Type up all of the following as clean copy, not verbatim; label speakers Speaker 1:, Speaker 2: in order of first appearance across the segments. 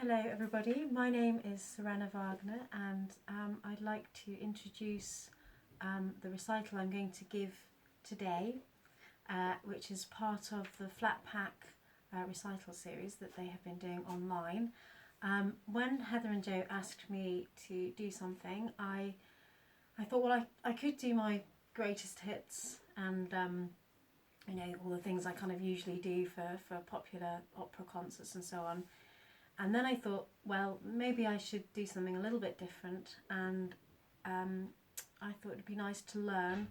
Speaker 1: Hello everybody, my name is Serenna Wagner and I'd like to introduce the recital I'm going to give today, which is part of the Flat Pack recital series that they have been doing online. When Heather and Joe asked me to do something, I thought, well, I could do my greatest hits and you know, all the things I kind of usually do for popular opera concerts and so on. And then I thought, well, maybe I should do something a little bit different, and I thought it'd be nice to learn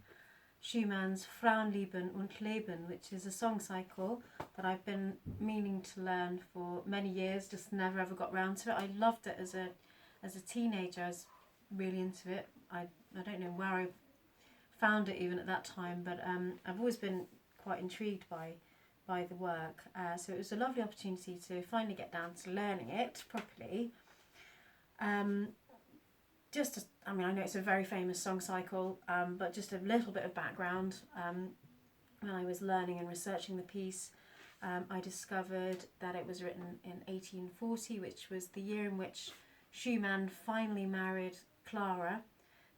Speaker 1: Schumann's Frauenliebe und Leben, which is a song cycle that I've been meaning to learn for many years, just never ever got round to it. I loved it as a teenager. I was really into it. I don't know where I found it even at that time, but I've always been quite intrigued by the work, so it was a lovely opportunity to finally get down to learning it properly. I mean, I know it's a very famous song cycle, but just a little bit of background. When I was learning and researching the piece, I discovered that it was written in 1840, which was the year in which Schumann finally married Clara.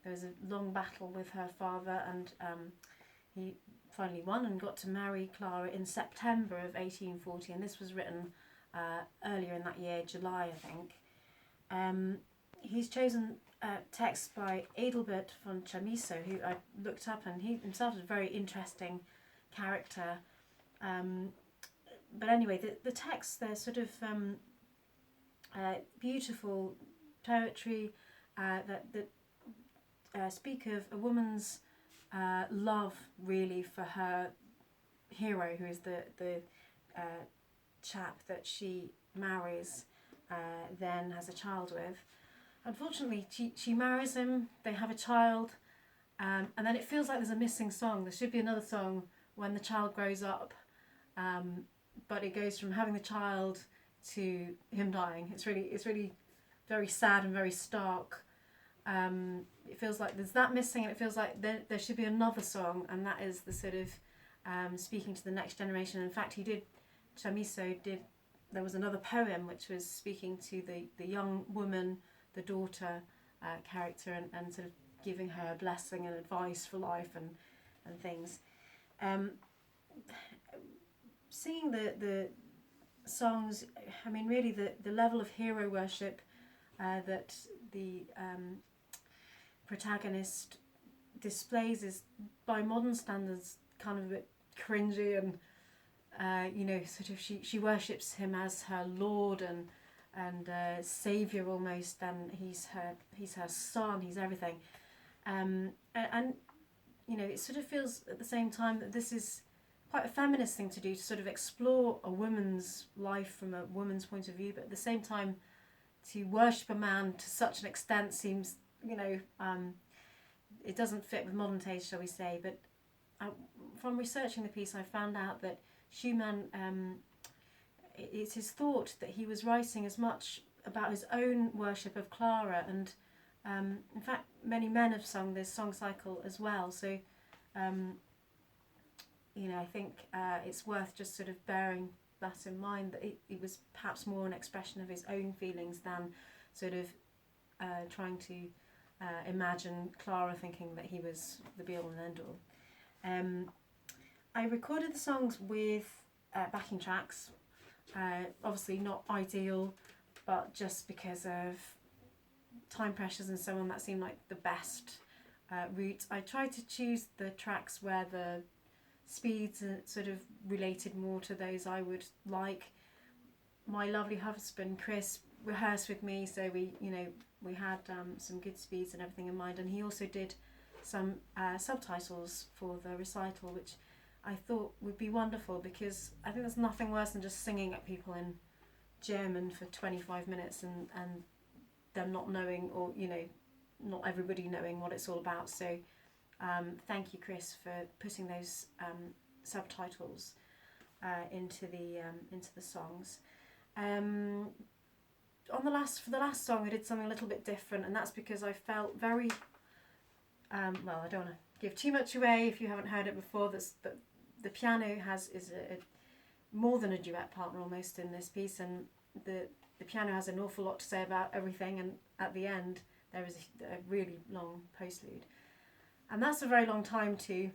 Speaker 1: There was a long battle with her father, and he finally won and got to marry Clara in September of 1840, and this was written earlier in that year, July I think. He's chosen texts by Adelbert von Chamisso, who I looked up, and he himself is a very interesting character. But anyway, the texts, they're sort of beautiful poetry that speak of a woman's love really for her hero, who is the chap that she marries, then has a child with. Unfortunately, she marries him, they have a child, and then it feels like there's a missing song. There should be another song when the child grows up, but it goes from having the child to him dying. It's really very sad and very stark. It feels like there's that missing, and it feels like there should be another song, and that is the sort of speaking to the next generation. In fact, Chamisso did, there was another poem which was speaking to the young woman, the daughter character, and sort of giving her a blessing and advice for life and things. Singing the songs, I mean, really the level of hero worship that the protagonist displays is, by modern standards, kind of a bit cringy, and you know, sort of she worships him as her lord and saviour almost, and he's her son, he's everything, and you know, it sort of feels at the same time that this is quite a feminist thing to do, to sort of explore a woman's life from a woman's point of view, but at the same time to worship a man to such an extent seems, you know, it doesn't fit with modern taste, shall we say. But from researching the piece, I found out that Schumann, it's his thought that he was writing as much about his own worship of Clara, and in fact many men have sung this song cycle as well, so you know, I think it's worth just sort of bearing that in mind, that it was perhaps more an expression of his own feelings than sort of trying to imagine Clara thinking that he was the be-all and end-all. I recorded the songs with backing tracks, obviously not ideal, but just because of time pressures and so on, that seemed like the best route. I tried to choose the tracks where the speeds sort of related more to those I would like. My lovely husband Chris rehearsed with me, so we had some good speeds and everything in mind, and he also did some subtitles for the recital, which I thought would be wonderful, because I think there's nothing worse than just singing at people in German for 25 minutes and them not knowing, or you know, not everybody knowing what it's all about. So thank you, Chris, for putting those subtitles into the songs. For the last song, I did something a little bit different, and that's because I felt very well, I don't want to give too much away if you haven't heard it before. But the piano is more than a duet partner almost in this piece, and the piano has an awful lot to say about everything, and at the end there is a really long postlude. And that's a very long time to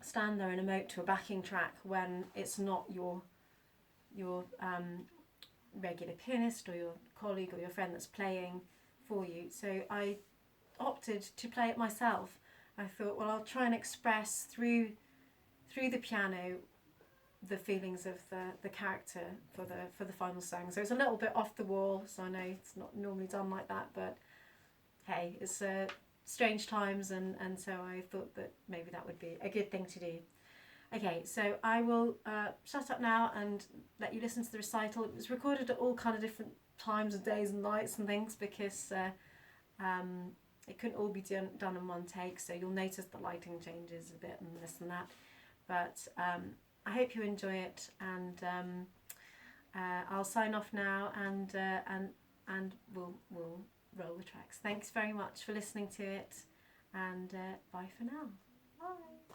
Speaker 1: stand there and emote to a backing track when it's not your regular pianist or your colleague or your friend that's playing for you. So I opted to play it myself. I thought, well, I'll try and express through the piano the feelings of the character for the final song. So it's a little bit off the wall, so I know it's not normally done like that, but hey, it's strange times, and so I thought that maybe that would be a good thing to do. Okay, so I will shut up now and let you listen to the recital. It was recorded at all kind of different times of days and nights and things, because it couldn't all be done in one take, so you'll notice the lighting changes a bit and this and that. But I hope you enjoy it, and I'll sign off now, and we'll roll the tracks. Thanks very much for listening to it, and bye for now. Bye.